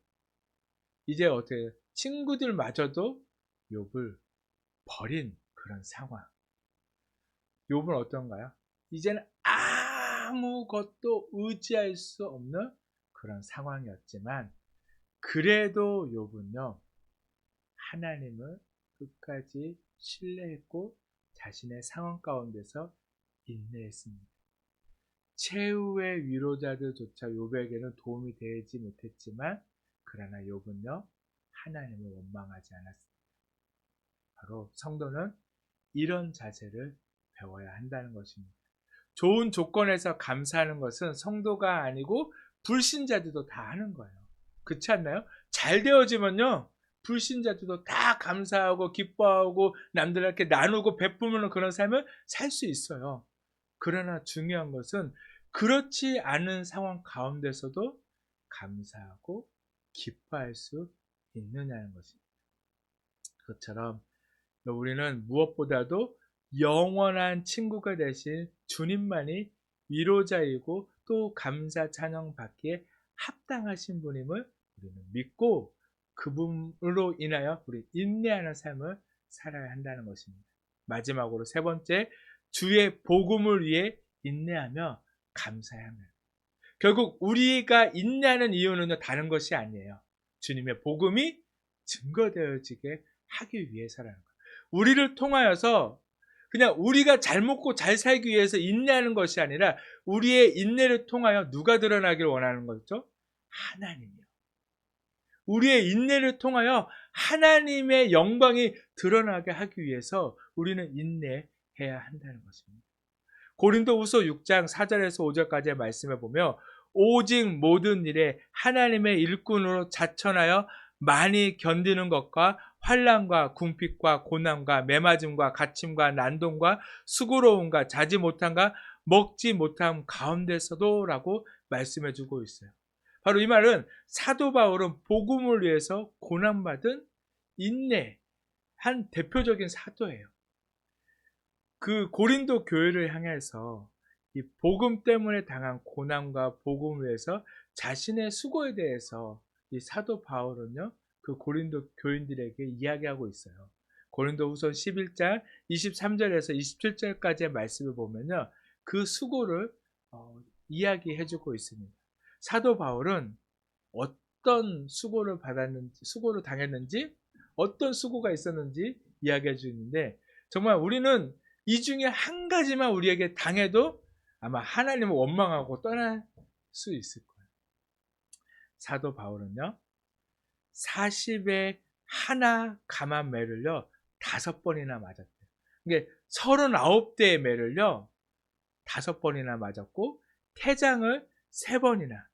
이제 어떻게 친구들마저도 욥을 버린 그런 상황. 욥은 어떤가요? 이제는 아무것도 의지할 수 없는 그런 상황이었지만 그래도 욥은요, 하나님을 끝까지 신뢰했고 자신의 상황 가운데서 인내했습니다. 최후의 위로자들조차 욥에게는 도움이 되지 못했지만 그러나 욥은요, 하나님을 원망하지 않았습니다. 바로 성도는 이런 자세를 배워야 한다는 것입니다. 좋은 조건에서 감사하는 것은 성도가 아니고 불신자들도 다 하는 거예요. 그렇지 않나요? 잘 되어지면요, 불신자들도 다 감사하고 기뻐하고 남들한테 나누고 베푸는 그런 삶을 살 수 있어요. 그러나 중요한 것은 그렇지 않은 상황 가운데서도 감사하고 기뻐할 수 있느냐는 것입니다. 그것처럼 우리는 무엇보다도 영원한 친구가 되신 주님만이 위로자이고 또 감사 찬양 받기에 합당하신 분임을 우리는 믿고 그분으로 인하여 우리 인내하는 삶을 살아야 한다는 것입니다. 마지막으로 세 번째, 주의 복음을 위해 인내하며 감사해야 합니다. 결국 우리가 인내하는 이유는 다른 것이 아니에요. 주님의 복음이 증거되어지게 하기 위해서라는 거예요. 우리를 통하여서 그냥 우리가 잘 먹고 잘 살기 위해서 인내하는 것이 아니라 우리의 인내를 통하여 누가 드러나길 원하는 거죠? 하나님이요. 우리의 인내를 통하여 하나님의 영광이 드러나게 하기 위해서 우리는 인내해야 한다는 것입니다. 고린도후서 6장 4절에서 5절까지의 말씀을 보며 오직 모든 일에 하나님의 일꾼으로 자천하여 많이 견디는 것과 환난과 궁핍과 고난과 매맞음과 갇힘과 난동과 수고로움과 자지 못함과 먹지 못함 가운데서도 라고 말씀해 주고 있어요. 바로 이 말은 사도 바울은 복음을 위해서 고난받은 인내한 대표적인 사도예요. 그 고린도 교회를 향해서 이 복음 때문에 당한 고난과 복음 위에서 자신의 수고에 대해서 이 사도 바울은요, 그 고린도 교인들에게 이야기하고 있어요. 고린도후서 11장 23절에서 27절까지의 말씀을 보면요, 그 수고를 이야기해주고 있습니다. 사도 바울은 어떤 수고를 받았는지, 수고를 당했는지, 어떤 수고가 있었는지 이야기해 주는데, 정말 우리는 이 중에 한 가지만 우리에게 당해도 아마 하나님을 원망하고 떠날 수 있을 거예요. 사도 바울은요, 40에 하나 감한 매를요 5번이나 맞았대요. 이게 39대의 매를요 5번이나 맞았고 태장을 3번이나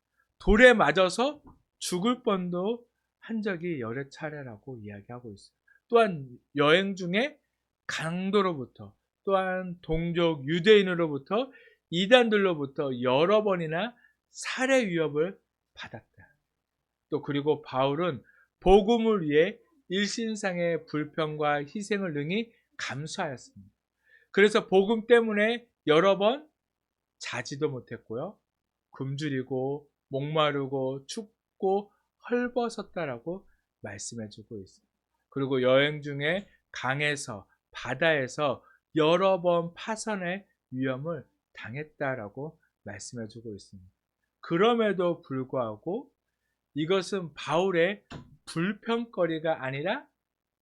돌에 맞아서 죽을 뻔도 한 적이 여러 차례라고 이야기하고 있어요. 또한 여행 중에 강도로부터, 또한 동족 유대인으로부터, 이단들로부터 여러 번이나 살해 위협을 받았다. 또 그리고 바울은 복음을 위해 일신상의 불평과 희생을 능히 감수하였습니다. 그래서 복음 때문에 여러 번 자지도 못했고요, 굶주리고 목마르고 춥고 헐벗었다라고 말씀해주고 있습니다. 그리고 여행 중에 강에서 바다에서 여러 번 파선의 위험을 당했다라고 말씀해주고 있습니다. 그럼에도 불구하고 이것은 바울의 불평거리가 아니라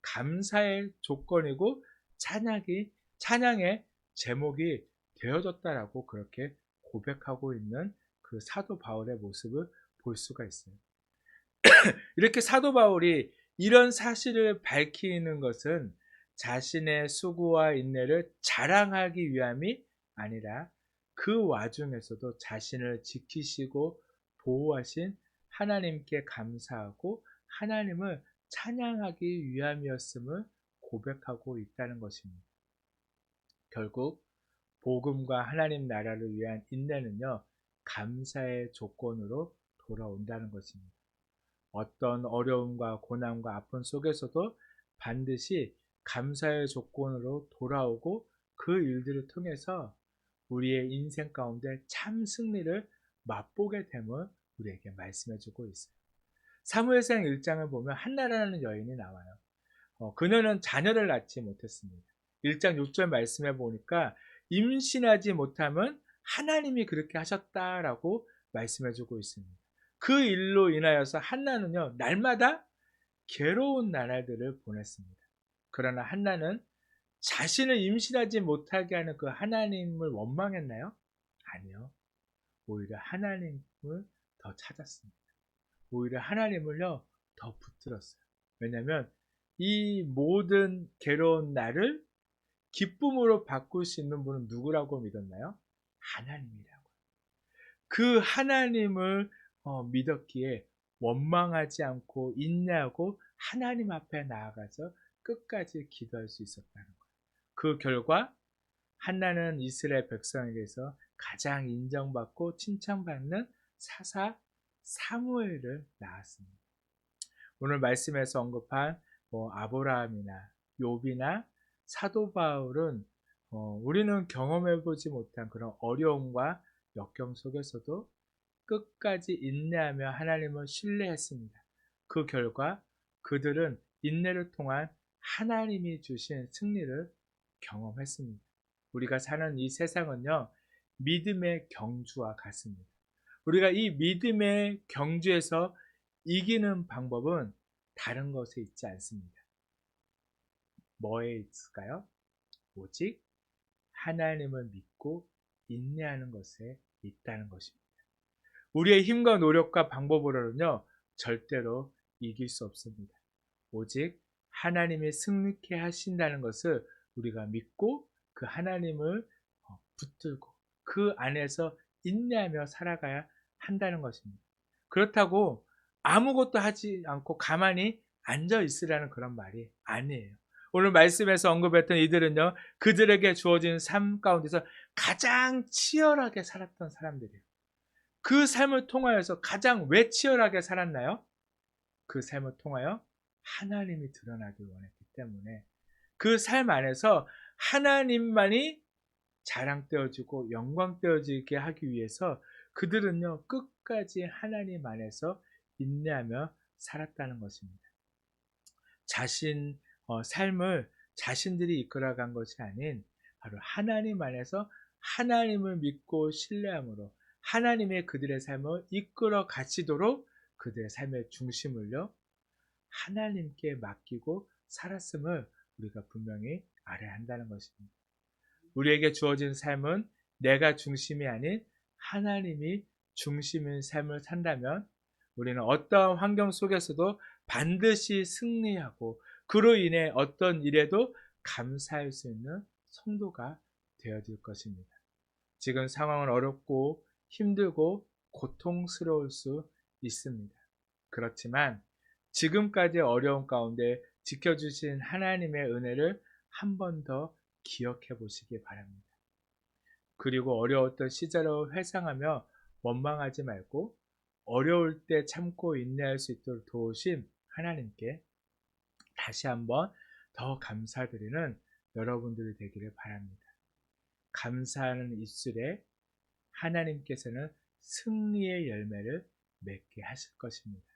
감사의 조건이고 찬양의 제목이 되어졌다라고 그렇게 고백하고 있는 그 사도 바울의 모습을 볼 수가 있어요. 이렇게 사도 바울이 이런 사실을 밝히는 것은 자신의 수고와 인내를 자랑하기 위함이 아니라 그 와중에서도 자신을 지키시고 보호하신 하나님께 감사하고 하나님을 찬양하기 위함이었음을 고백하고 있다는 것입니다. 결국 복음과 하나님 나라를 위한 인내는요, 감사의 조건으로 돌아온다는 것입니다. 어떤 어려움과 고난과 아픔 속에서도 반드시 감사의 조건으로 돌아오고 그 일들을 통해서 우리의 인생 가운데 참 승리를 맛보게 됨을 우리에게 말씀해 주고 있어요. 사무엘상 1장을 보면 한나라는 여인이 나와요. 그녀는 자녀를 낳지 못했습니다. 1장 6절 말씀해 보니까 임신하지 못하면 하나님이 그렇게 하셨다라고 말씀해 주고 있습니다. 그 일로 인하여서 한나는요, 날마다 괴로운 나날들을 보냈습니다. 그러나 한나는 자신을 임신하지 못하게 하는 그 하나님을 원망했나요? 아니요. 오히려 하나님을 더 찾았습니다. 오히려 하나님을요, 더 붙들었어요. 왜냐하면 이 모든 괴로운 날을 기쁨으로 바꿀 수 있는 분은 누구라고 믿었나요? 하나님이라고. 그 하나님을 믿었기에 원망하지 않고 인내하고 하나님 앞에 나아가서 끝까지 기도할 수 있었다는 거예요. 그 결과 한나는 이스라엘 백성에게서 가장 인정받고 칭찬받는 사사 사무엘을 낳았습니다. 오늘 말씀에서 언급한 아브라함이나 욥이나 사도 바울은 우리는 경험해보지 못한 그런 어려움과 역경 속에서도 끝까지 인내하며 하나님을 신뢰했습니다. 그 결과 그들은 인내를 통한 하나님이 주신 승리를 경험했습니다. 우리가 사는 이 세상은요, 믿음의 경주와 같습니다. 우리가 이 믿음의 경주에서 이기는 방법은 다른 것에 있지 않습니다. 뭐에 있을까요? 오직 하나님을 믿고 인내하는 것에 있다는 것입니다. 우리의 힘과 노력과 방법으로는요, 절대로 이길 수 없습니다. 오직 하나님이 승리케 하신다는 것을 우리가 믿고 그 하나님을 붙들고 그 안에서 인내하며 살아가야 한다는 것입니다. 그렇다고 아무것도 하지 않고 가만히 앉아 있으라는 그런 말이 아니에요. 오늘 말씀에서 언급했던 이들은요, 그들에게 주어진 삶 가운데서 가장 치열하게 살았던 사람들이에요. 그 삶을 통하여서 가장 왜 치열하게 살았나요? 그 삶을 통하여 하나님이 드러나길 원했기 때문에 그 삶 안에서 하나님만이 자랑되어지고 영광되어지게 하기 위해서 그들은요, 끝까지 하나님 안에서 인내하며 살았다는 것입니다. 삶을 자신들이 이끌어간 것이 아닌 바로 하나님 안에서 하나님을 믿고 신뢰함으로 하나님의 그들의 삶을 이끌어 가시도록 그들의 삶의 중심을요, 하나님께 맡기고 살았음을 우리가 분명히 알아야 한다는 것입니다. 우리에게 주어진 삶은 내가 중심이 아닌 하나님이 중심인 삶을 산다면 우리는 어떠한 환경 속에서도 반드시 승리하고 그로 인해 어떤 일에도 감사할 수 있는 성도가 되어질 것입니다. 지금 상황은 어렵고 힘들고 고통스러울 수 있습니다. 그렇지만 지금까지 어려운 가운데 지켜주신 하나님의 은혜를 한 번 더 기억해 보시기 바랍니다. 그리고 어려웠던 시절을 회상하며 원망하지 말고 어려울 때 참고 인내할 수 있도록 도우신 하나님께 다시 한번 더 감사드리는 여러분들이 되기를 바랍니다. 감사하는 입술에 하나님께서는 승리의 열매를 맺게 하실 것입니다.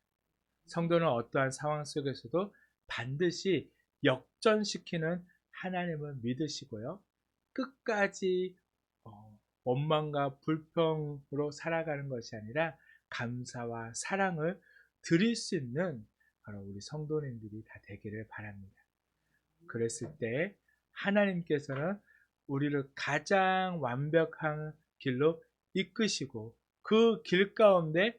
성도는 어떠한 상황 속에서도 반드시 역전시키는 하나님을 믿으시고요. 끝까지 원망과 불평으로 살아가는 것이 아니라 감사와 사랑을 드릴 수 있는 바로 우리 성도님들이 다 되기를 바랍니다. 그랬을 때 하나님께서는 우리를 가장 완벽한 길로 이끄시고 그 길 가운데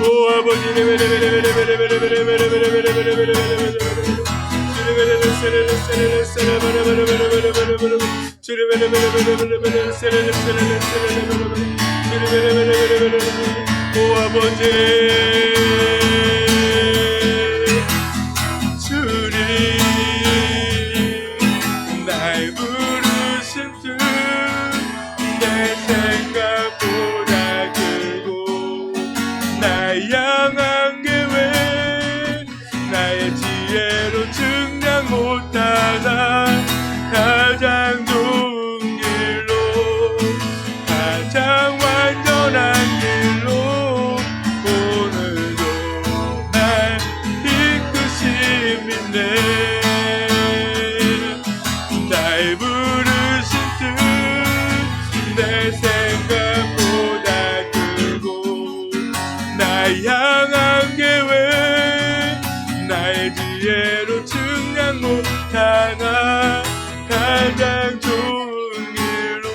오 아버지 오 아버지 주님 날 부르신 뜻내 생각보다 크고 날 향한 계획 나의 지혜로 증량 못하나 가장 좋은 길로 가장 완전한 길로 오늘도 날 이끄심이네 날 부르신 뜻 내 생각보다 크고 날 향한 계획 나의 지혜로 증량 못 향한 가장 좋은 길로,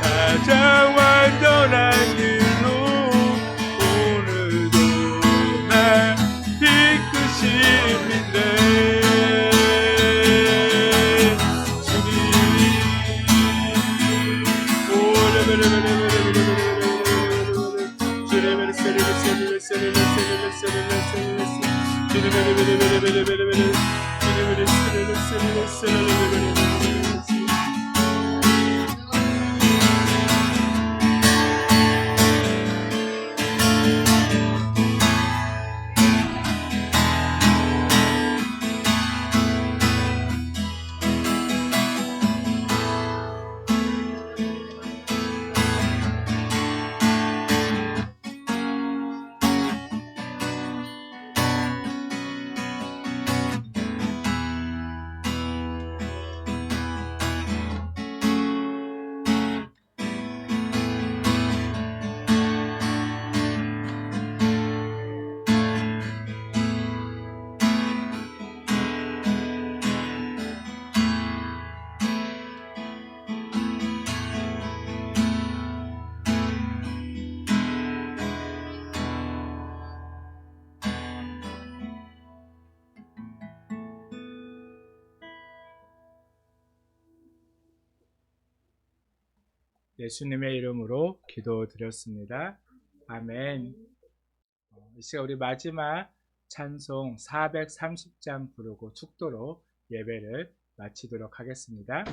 가장 완전한 길로 오늘도 날 이끄심인데 주님 예수님의 이름으로 기도드렸습니다. 아멘. 이 시간 우리 마지막 찬송 430장 부르고 축도로 예배를 마치도록 하겠습니다.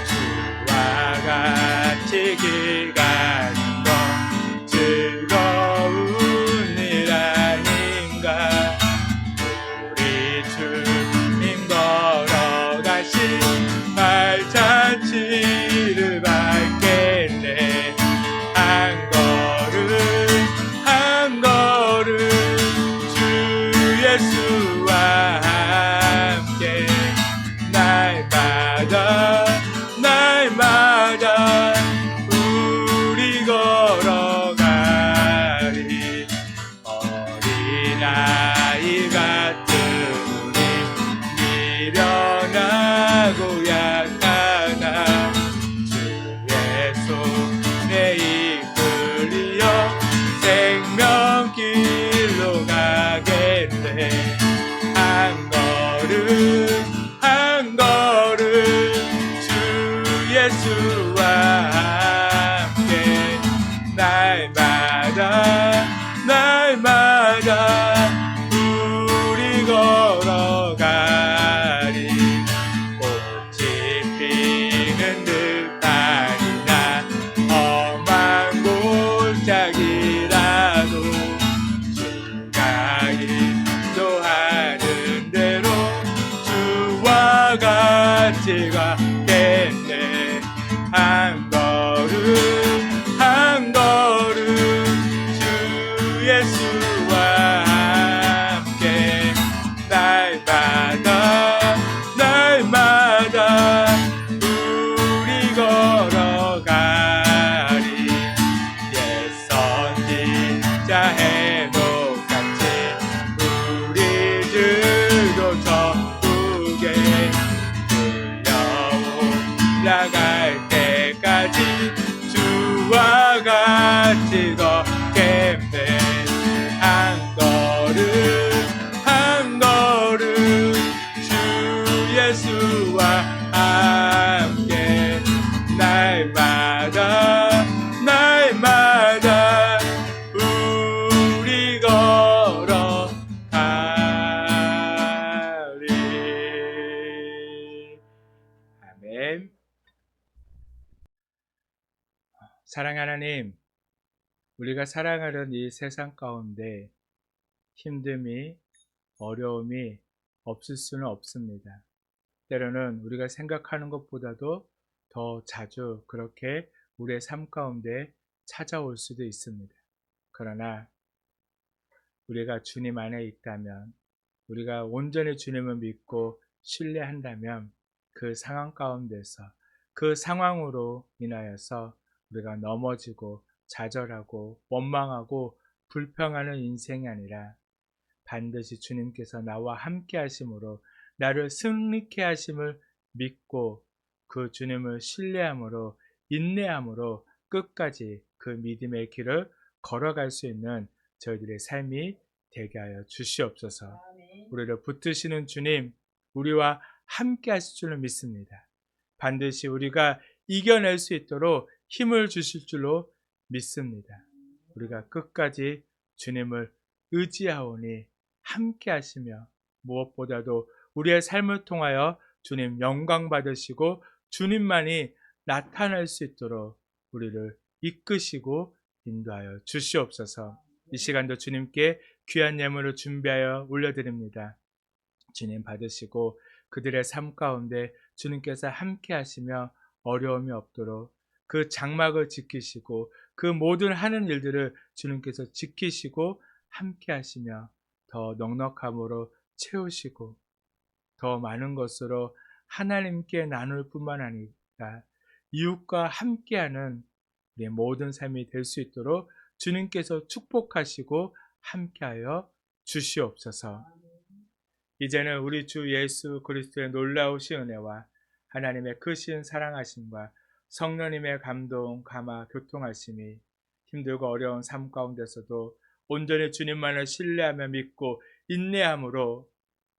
주와 같이 길 가는 것 즐거운 일 아닌가. 우리 주님 걸어가신 발자취를 밟겠네. 한 걸음 한 걸음 주 예수와 함께 날마다 날마다 우리 걸어가리. 어린아이 같은 우리 미련하고 약하나 주의 손에 이끌려 생명길로 가겠네. 한 걸음 한 걸음 주 예수와 함께 날마다 날마다 우리 걸어가리. 꽃이 피는 듯하니나 험한 골짜기라도 주가 인도하는 대로 주와 같이 가겠네. 한 걸음 한 걸음 주 예수와 함께 날마다 날마다 우리 걸어가리. 옛 선지자 해독같이 우리 주도 천국에 올라갈 때까지 주와 같이 걷겠네. 한 걸음 한 걸음 주 예수와 함께 날마다 날마다 우리 걸어가리. 아멘. 사랑하는 하나님, 우리가 살아가는 이 세상 가운데 힘듦이 어려움이 없을 수는 없습니다. 때로는 우리가 생각하는 것보다도 더 자주 그렇게 우리의 삶 가운데 찾아올 수도 있습니다. 그러나 우리가 주님 안에 있다면, 우리가 온전히 주님을 믿고 신뢰한다면 그 상황 가운데서 그 상황으로 인하여서 우리가 넘어지고 좌절하고 원망하고 불평하는 인생이 아니라 반드시 주님께서 나와 함께 하심으로 나를 승리케 하심을 믿고 그 주님을 신뢰함으로 인내함으로 끝까지 그 믿음의 길을 걸어갈 수 있는 저희들의 삶이 되게 하여 주시옵소서. 우리를 붙드시는 주님, 우리와 함께 하실 줄로 믿습니다. 반드시 우리가 이겨낼 수 있도록 힘을 주실 줄로 믿습니다. 우리가 끝까지 주님을 의지하오니 함께 하시며 무엇보다도 우리의 삶을 통하여 주님 영광 받으시고 주님만이 나타날 수 있도록 우리를 이끄시고 인도하여 주시옵소서. 이 시간도 주님께 귀한 예물을 준비하여 올려드립니다. 주님 받으시고 그들의 삶 가운데 주님께서 함께 하시며 어려움이 없도록 그 장막을 지키시고 그 모든 하는 일들을 주님께서 지키시고 함께 하시며 더 넉넉함으로 채우시고 더 많은 것으로 하나님께 나눌 뿐만 아니라 이웃과 함께하는 우리의 모든 삶이 될 수 있도록 주님께서 축복하시고 함께하여 주시옵소서. 이제는 우리 주 예수 그리스도의 놀라우신 은혜와 하나님의 크신 사랑하심과 성령님의 감동, 감화, 교통하심이 힘들고 어려운 삶 가운데서도 온전히 주님만을 신뢰하며 믿고 인내함으로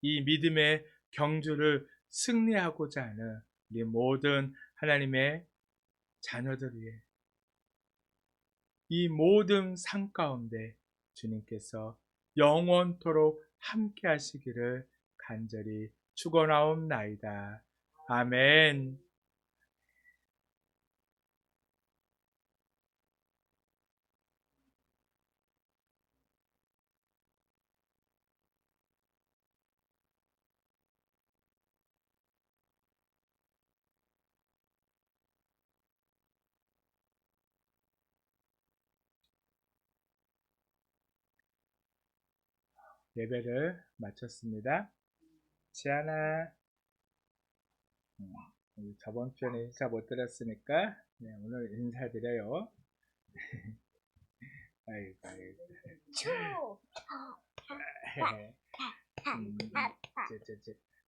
이 믿음의 경주를 승리하고자 하는 우리 모든 하나님의 자녀들 위해 이 모든 삶 가운데 주님께서 영원토록 함께 하시기를 간절히 축원하옵나이다. 아멘. 예배를 마쳤습니다. 지안아, 저번 주에는 인사 못 드렸으니까 오늘 인사드려요. 아이고, 아이고.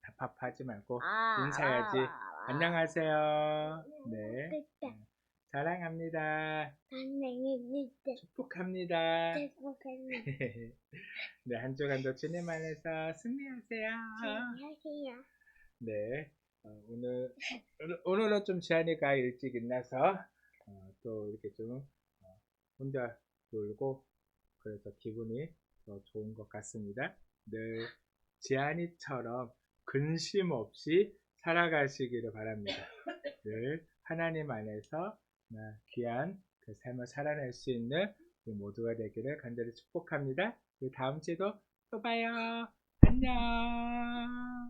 답답하지 말고 인사해야지. 안녕하세요. 네. 사랑합니다. 축복합니다. 네, 한 주간도 주님 안에서 승리하세요. 네, 오늘은 좀 지안이가 일찍 일어나서 또 이렇게 좀 혼자 놀고 그래서 기분이 더 좋은 것 같습니다. 늘 지안이처럼 근심 없이 살아가시기를 바랍니다. 늘 하나님 안에서 귀한 그 삶을 살아낼 수 있는 우리 모두가 되기를 간절히 축복합니다. 우리 다음 주에도 또 봐요. 안녕.